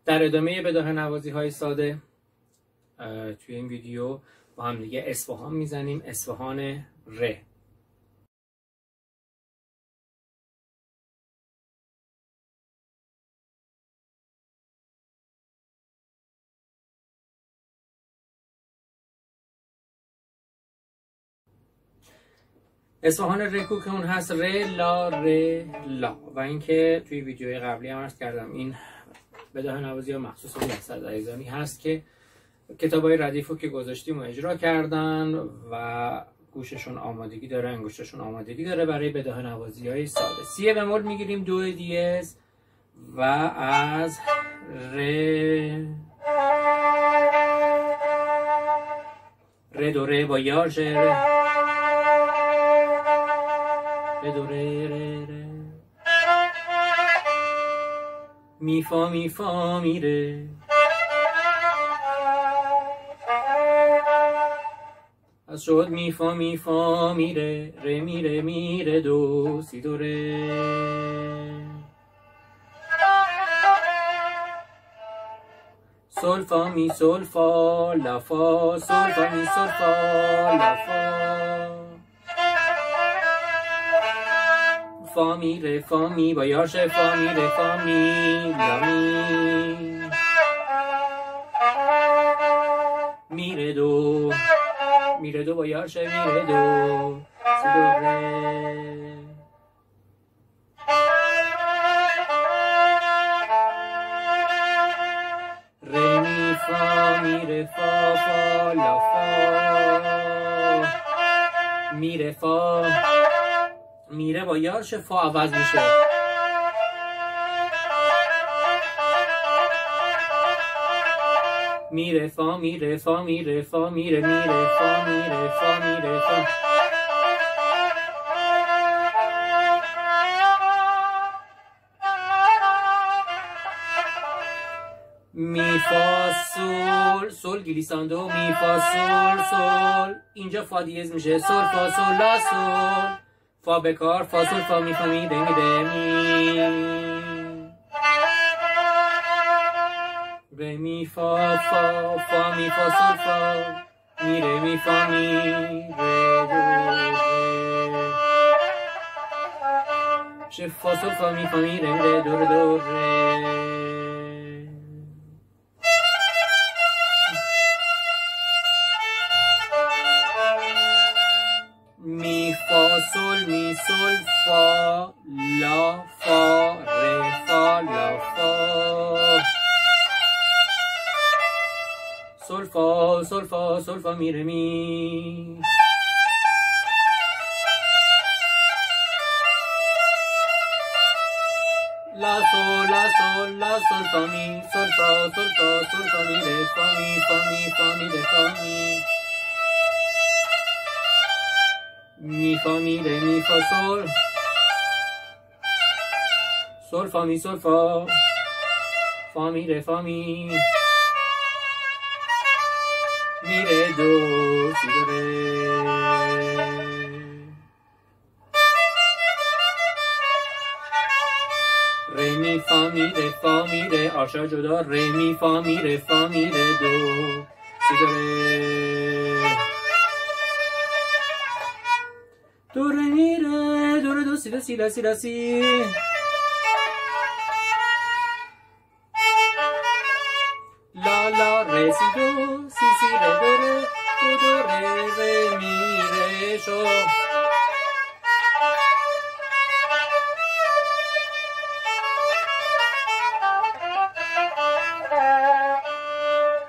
در ادامه بداهه نوازی های ساده توی این ویدیو با هم دیگه اصفهان میزنیم. اصفهان ر. اصفهان رکو که اون هست ر لا ر لا. و اینکه توی ویدیوی قبلی هم عرض کردم این بداهه نوازی ها مخصوص یحصد عزیزانی هست که کتابای ردیف رو که گذاشتیم و اجرا کردن و گوششون آمادگی داره، انگشتشون آمادگی داره برای بداهه نوازی های ساده. سی بمول میگیریم، دو دیز و از ر دو ر با یاژ ر دو ر ر می فا می فا می ره از شد می فا می فا می ره ره می ره می ره دو سی دو ره سول فا می سول فا لا فا سول فا می سول فا لا فا فا می ره فا می با یاش فا می ره فا می لا می ره دو می ره دو با یاش می ره دو سی دو ره ره می فا می ره فا فا لا فا می ره فا میره با یاش فا عوض میشه. میره فا میره فا میره فا میره میره فا میره فا میره فا می فا سول سول گلیساندو می فا سول سول اینجا فا دیز میشه سول فا سول لا سول فا بکار فا سول فا می فا می ده می ده می ره می فا فا فا می فا سول فا می ره می فا می ره دو ره شه فا سول فا می فا می ره می ره دو ره دو ره می فا سول می سول فا لا فا ره فا لا فا سول فا می ره می لا سول فا می سول فا می ره فا می ره فا می می فا می ره می فا سول فا می سول فا می ره فا می ره دو سی دو ره ره می فا می ره فا می ره آشا جدا ره می فا می ره فا می ره دو سی دو ره دو ره می ره دو ره دو سی دو سی لا سی لا سی لا لا ره سی دو سی سی ره دو ره دو دو ره ره می ره شو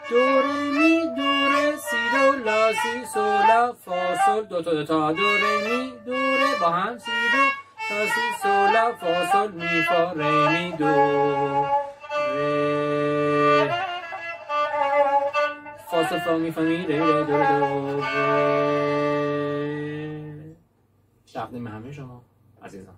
دو ره می دو ره سی دو لا سی سو لا فا سول دو تا دو تا دو ره می دو ره با هم سی دو لا سی سو لا فا سول می فا ره می دو ره فا سول فا می فا می ره ره دو ره. تقدیم همه شما عزیزان.